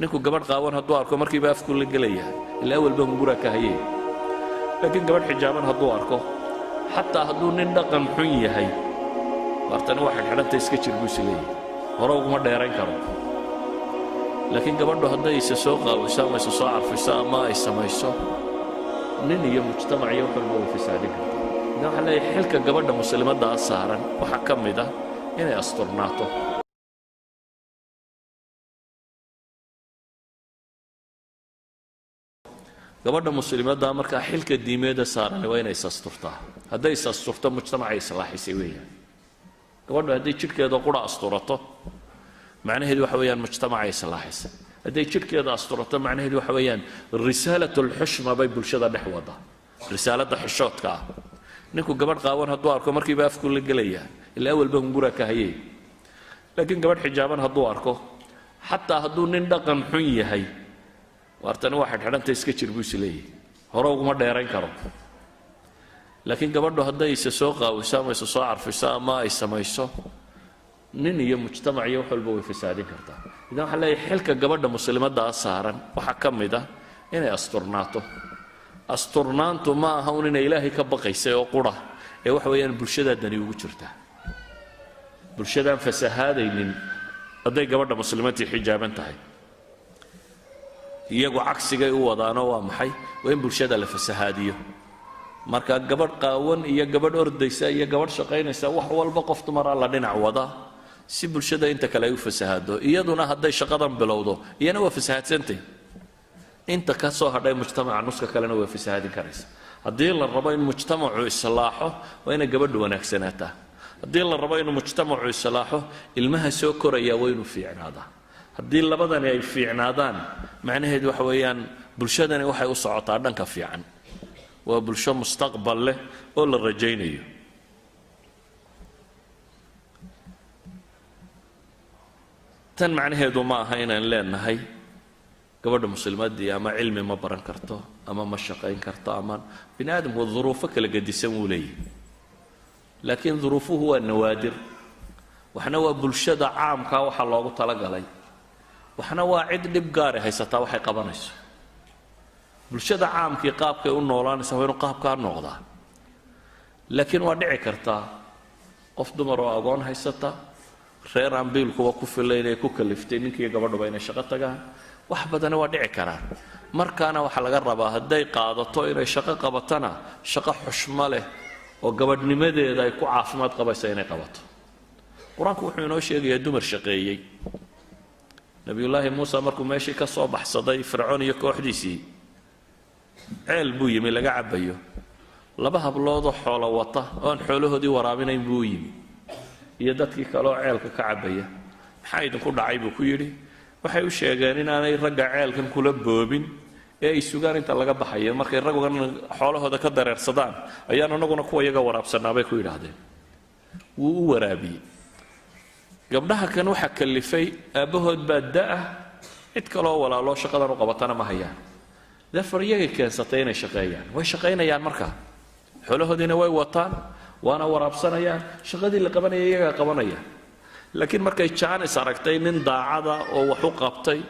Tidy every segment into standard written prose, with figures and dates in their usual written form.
ninku gabadh qaawan hadduu arko markiiba afku la gelaya ilaa walba hungura ka hayay laakiin gabadh xijaaban hadduu arko xataa hadduu nin dhaqan xun yahay wartan waxa xidhanta iska jir buu sileeyay hore uguma dheerayn karo laakiin gabadhu hadday isa soo qaawiso ama isa soo carfiso ama ay samayso nin iyo mujtamac iyo wuxuu loo fasaadin kartaa idan waxa leeyahay xilka gabadha muslimadda saaran waxa ka mid ah inay asturnaato gabadha muslimadda marka xilka diimeeda saaran waa inay asturtaa hadday asturto mujtamaca islaaxisay weeyaan gabadhu hadday jidhkeeda qura asturato macnaheedu waxa weeyaan mujtamaca islaaxisay hadday jidhkeeda asturato macnaheedu waxa weeyaan risaalatul xushma bay bulshada dhex wada risaalada xishoodka ah ninku gabadh qaawan hadduu arko markiiba afku la gelaya ilaa walba hungura ka hayay laakiin gabadh xijaaban hadduu arko xataa hadduu nin dhaqan xun yahay wartan waxa xidhanta iska jir buu sileeyay hore uguma dheerayn karo laakiin gabadhu hadday isa soo qaawiso ama isa soo carfiso ama ay samayso nin iyo mujtamac iyo wax walba way fasaadin kartaa idan waxa leeyahay xilka gabadha muslimadda saaran waxa ka mid ah inay asturnaato asturnaantu ma aha inay ilaahay ka baqaysay oo qura ee waxa weeyaan bulshada dani ugu jirta bulshadaan fasahaadaynin hadday gabadha muslimadda xijaaban tahay iyagu cagsigay u wadaano waa maxay waa in bulshada la fasahaadiyo marka gabadh qaawan iyo gabadh ordaysa iyo gabadh shaqaynaysa wax walba qof dumar la dhinac wada si bulshada inta kale ay u fasahaado iyaduna hadday shaqadan bilowdo iyana waa fasahaadsantay inta ka soo hadhay mujtamaca nuska kalena waa fasahaadin karaysa haddii la rabo in mujtamacu islaaxo waa inay gabadhu wanaagsanaataa haddii la rabo in mujtamacu islaaxo ilmaha soo koraya waa inuu fiicnaadaa haddii labadani ay fiicnaadaan macnaheedu waxa weeyaan bulshadani waxay u socotaa dhanka fiican waa bulsho mustaqbal leh oo la rajaynayo tan macnaheedu ma aha inaan leenahay gabadha muslimadii ama cilmi ma baran karto ama ma shaqayn karto ama bini aadamku duruufo kala gedisan wuu leeyahay laakiin duruufuhu waa nawaadir waxna waa bulshada caamka waxa loogu talagalay waxna waa cid dhib gaar ah haysataa waxay qabanayso bulshada caamkii qaabkay u noolaanaysa waa inuu qaabkaa noqdaa laakiin waa dhici kartaa qof dumar oo agoon haysata reer aan biilkuba ku filayn ee ku kaliftay ninkii gabadhuba inay shaqo tagaan wax badana waa dhici karaan markaana waxa laga rabaa hadday qaadato inay shaqo qabatana shaqo xushmo leh oo gabadhnimadeeda ay ku caafimaad qabaysa inay qabato qur-aanku wuxuu inoo sheegayaa dumar shaqeeyey nabiyullaahi muuse markuu meeshii ka soo baxsaday fircoon iyo kooxdiisii ceel buu yimi laga cabayo laba habloodoo xoolo wata oo aan xoolahoodii waraabinayn buu yimi iyo dadkii kale oo ceelka ka cabaya maxaa idinku dhacay buu ku yidhi waxay u sheegeen inaanay ragga ceelkan kula boobin ee ay sugaan inta laga baxayo markay raggan xoolahooda ka dareersadaan ayaan anaguna kuwa iyaga waraabsanaa bay ku yidhaahdeen wuu u waraabiyey gabdhaha kan waxa kalifay aabahood baa da-ah cid kaloo walaaloo shaqadan u qabatana ma hayaan dafar iyagay keensatay inay shaqeeyaan way shaqaynayaan markaa xoolahoodiina way wataan waana waraabsanayaan shaqadii la qabanaya iyagaa qabanaya laakiin markay jaanis aragtay nin daacada oo wax u qabtay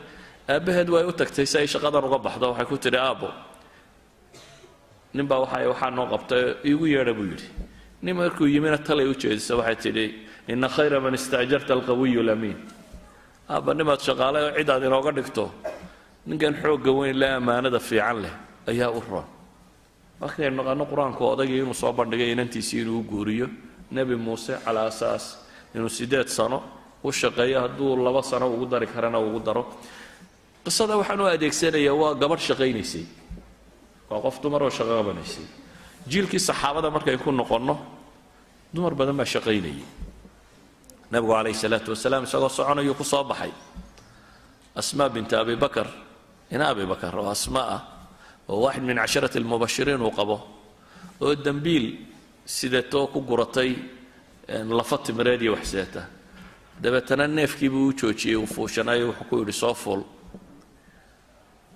aabaheed way u tagtay si ay shaqadan uga baxdo waxay ku tidhi aabbo ninbaa waxaa noo qabtay iigu yeedha buu yidhi nin markuu yimina talay u jeedisa waxay tidhi ina khayra man istaajarta alqawiyu lamiin aabba nimaad shaqaale oo cid aad inooga dhigto ninkan xoogga weyn le ammaanada fiican leh ayaa u roon markaynu naqaano qur-aanku odagii inuu soo bandhigay inantiisii inuu u guuriyo nebi muuse calaa asaas inuu 8 sano u shaqeeyo hadduu 2 sano ugu dari karana ugu daro qisada waxaan u adeegsanayaa waa gabadh shaqaynaysay waa qof dumar oo shaqo qabanaysay jiilkii saxaabada markay ku noqonno dumar badan baa shaqaynayay nabigu calayhi salaatu wasalaam isagoo soconayo ku soo baxay asmaa binta abi bakar ina abi bakar oo asmaa ah oo waaxid min 10 almubashiriin uu qabo oo dambiil sidatoo ku guratay lafa timireed iyo waxseeta dabeetana neefkii buu u joojiyey uu fuushanayo wuxuu ku yidhi soo fuul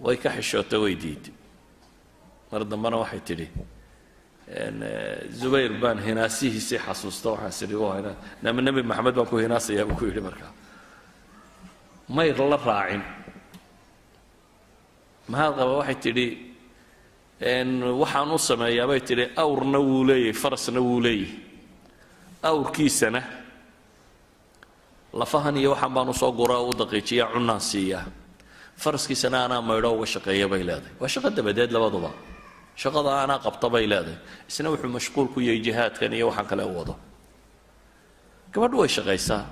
way ka xishootay way diiday mar dambana waxay tidhi zubayr baan hinaasihiisii xasuusta waxaan sidhi u haynaa nabi maxamed baan ku hinaasayaa buu ku yidhi markaa mayr la raacin maxaad qaba waxay tidhi waxaan u sameeyaa bay tidhi awrna wuu leeyahay farasna wuu leeyahay awrkiisana lafahan iyo waxaan baan usoo guraa u daqiijiyaa cunaan siiyaa faraskiisana anaa maydho uga shaqeeya bay leedahay waa shaqo dabadeed labaduba shaqada anaa qabta bay leedahay isna wuxuu mashquul ku yahay jihaadkan iyo waxaan kale u wado gabadhu way shaqaysaa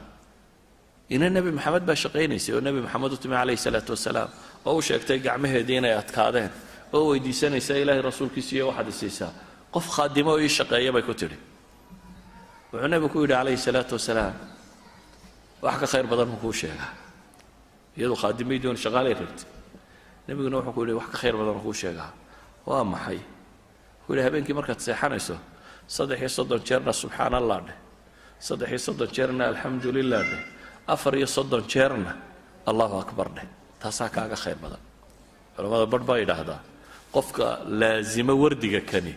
ina nebi maxamed baa shaqaynaysay oo nebi maxamed u timi calayhi salaatu wasalaam oo u sheegtay gacmaheedii inay adkaadeen oo weydiisanaysaa ilaahay rasuulkiisa iyo waxaad isiisaa qof khaadimo oo ii shaqeeya bay ku tidhi wuxuu nebigu ku yidhi calayhi salaatu wasalaam wax ka khayr badan buu kuu sheegaa iyadu khaadimay doon shaqaalay rabtay nebiguna wuxuu ku yidhi wax ka khayr badan buu kuu sheegaa waa maxay wuxuu yidhi habeenkii markaad seexanayso 33 jeerna subxaan allah dheh 33 jeerna alxamdu lilah dheh 34 jeerna allahu akbar dheh taasaa kaaga khayr badan culamada badh baa yidhaahdaa qofka laazima wardiga kani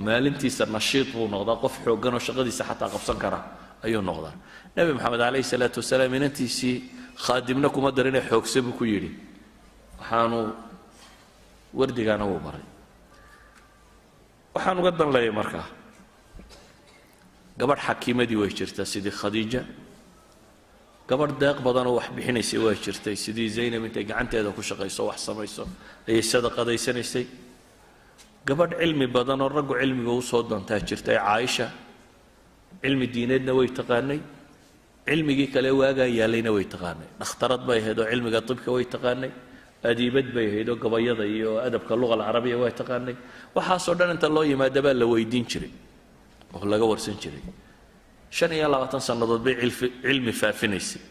maalintiisa nashiid buu noqdaa qof xooggan oo shaqadiisa xataa qabsan kara ayuu noqdaa nebi maxamed calayhi salaatu wasalaam inantiisii khaadimna kuma darinee xoogse buu ku yidhi waxaanu wardigaana wuu baray waxaan uga dan leeyay markaa gabadh xakiimadii way jirtaa sidii khadiija gabadh deeq badanoo wax bixinaysay way jirtay sidii zaynab intay gacanteeda ku shaqayso wax samayso ayay sadaqadaysanaysay gabadh cilmi badan oo raggu cilmiga u soo doontaa jirtay caaisha cilmi diineedna way taqaanay cilmigii kale waagaa yaalayna way taqaanay dhakhtarad bay ahayd oo cilmiga tibka way taqaanay adiibad bay ahayd oo gabayada iyo adabka luqa alcarabiya way taqaanay waxaasoo dhan inta loo yimaada baa la weydiin jiray oo laga warsan jiray 25 sannadood bay cilmi faafinaysay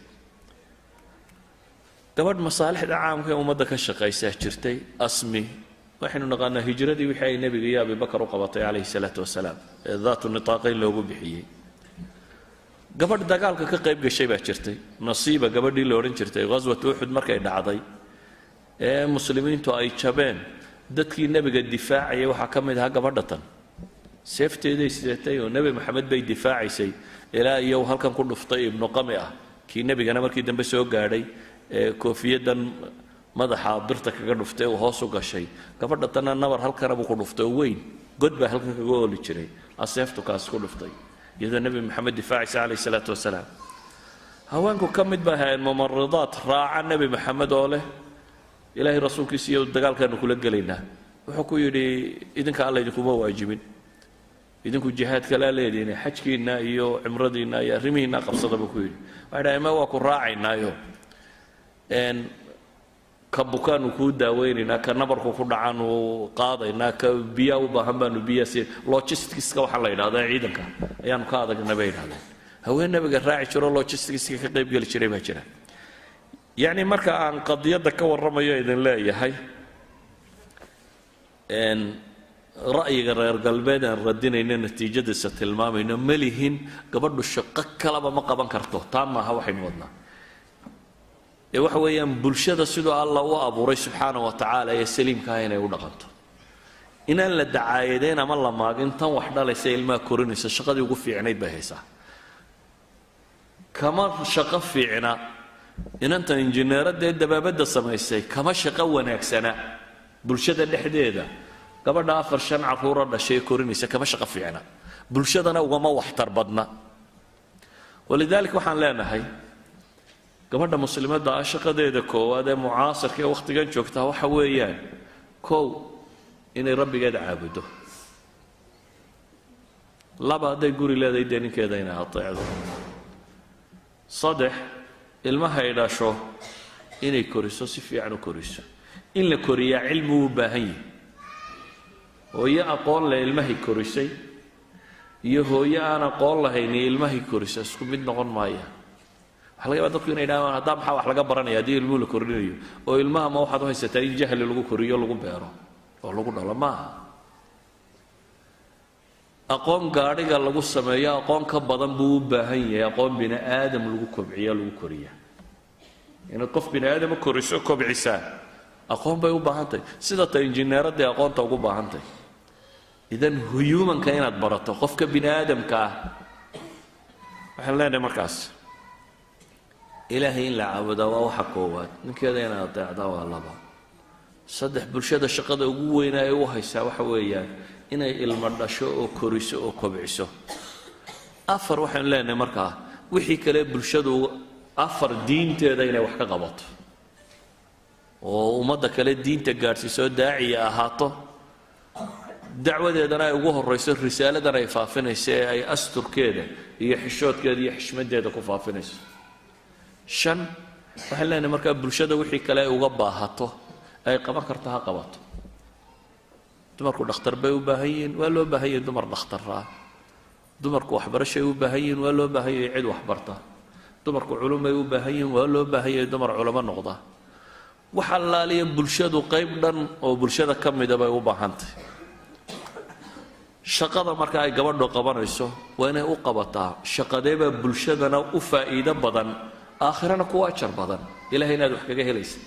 gabadh masaalixda caamka ee ummadda ka shaqaysaa jirtay asmi waxaynu naqaanaa hijradii wixii ay nebiga iyo abibakar u qabatay calayhi salaatu wasalaam ee daatu nitaaqayn loogu bixiyey gabadh dagaalka ka qayb gashay baa jirtay nasiiba gabadhii la odhan jirtay ghaswat uxud markay dhacday ee muslimiintu ay jabeen dadkii nebiga difaacayay waxaa ka mid ahaa gabadha tan seefteeday sidatay oo nebi maxamed bay difaacaysay ilaa iyo halkan ku dhuftay ibnu qami ah kii nebigana markii dambe soo gaadhay ee koofiyadan madaxa birta kaga dhuftay oo hoos u gashay gabadha tanna nabar halkana buu ku dhuftay oo weyn god baa halkan kaga ooli jiray aseeftu kaas ku dhuftay iyadoo nebi maxamed difaacaysa calayhi salaatu wasalaam haweenku ka mid baa ahaayeen mumaridaad raaca nebi maxamed oo leh ilaahay rasuulkiisa iyo dagaalkaanu kula gelaynaa wuxuu ku yidhi idinka alla idinkuma waajibin idinku jihaadka laa leediin xajkiinna iyo cimradiinna iyo arrimihiinna qabsada buu ku yidhi waxay dhahay ma waa ku raacaynaayo ka bukaanu kuu daaweynaynaa ka nabarku ku dhacaanu qaadaynaa ka biyaa u baahan baanu biyaasi logisticska waxaa la yidhahdaa ciidanka ayaanu ka adagna bay yidhahdeen haween nabiga raaci jiro logisticska ka qayb geli jiray baa jira yacni marka aan qadiyadda ka warramayo idin leeyahay ra'yiga reer galbeed aan radinayno natiijadiisa tilmaamayno ma lihin gabadhu shaqo kalaba ma qaban karto taa maaha waxaynu wadnaa ee waxa weeyaan bulshada sidoo alla u abuuray subxaana wa tacaala ee saliimkaah inay u dhaqanto inaan la dacaayadeyn ama la maagin tan wax dhalaysa ilmaha korinaysa shaqadii ugu fiicnayd bay haysaa kama shaqo fiicna inantan injineeradee dabaabadda samaysay kama shaqo wanaagsana bulshada dhexdeeda gabadha 4-5 caruura dhashay korinaysa kama shaqo fiicna bulshadana ugama waxtar badna walidaalika waxaan leenahay gabadha muslimadda ah shaqadeeda koowaad ee mucaasirka ee wakhtigan joogtaa waxa weeyaan kow inay rabbigeeda caabudo laba hadday guri leedahay dee ninkeeda inay ateecdo 3 ilmaha ay dhasho inay koriso si fiican u koriso in la koriyaa cilmi u baahan yahay hooyo aqoon leh ilmahay korisay iyo hooyo aan aqoon lahayn ilmahay korisa isku mid noqon maayaan waxa laga yaabaa dadku inay yidhahdaan haddaa maxaa wax laga baranaya haddii ilmuhu la korinayo oo ilmaha ma waxaad u haysataa in jahli lagu koriyo lagu beero oo lagu dhalo maaha aqoon gaadhiga lagu sameeyo aqoon ka badan buu u baahan yahay aqoon bini aadam lagu kobciyo lagu koriya inaad qof bini aadama koriso kobcisaa aqoon bay u baahan tahay sida ta injineeradii aqoonta ugu baahan tahay idan huyuumanka inaad barato qofka bini aadamka ah waxaan leenahay markaas ilaahay in la caabudaa waa waxa koowaad ninkeeda inaad adeecdaa waa laba saddex bulshada shaqada ugu weyn ay u haysaa waxa weeyaan inay ilmo dhasho oo koriso oo kobciso afar waxaan leenahay markaa wixii kale bulshadu afar diinteeda inay wax ka qabato oo ummadda kale diinta gaadhsiiso daaciya ahaato dacwadeedana ay ugu horrayso risaaladan ay faafinayso ee ay asturkeeda iyo xishoodkeeda iyo xishmadeeda ku faafinayso shan waxaan leenahay markaa bulshada wixii kale ay uga baahato ay qaban karto ha qabato dumarku dhakhtar bay u baahan yihiin waa loo baahan yahay dumar dhakhtarra dumarku waxbarashay u baahan yihiin waa loo baahan yahay cid waxbarta dumarku culumay u baahan yihiin waa loo baahan yahay dumar culamo noqda wax allaaliya bulshadu qayb dhan oo bulshada ka mida bay u baahantahay shaqada marka ay gabadhu qabanayso waa inay u qabataa shaqadeeba bulshadana u faa'iido badan aakhirana kuwa ajar badan ilaahay inaad wax kaga helaysa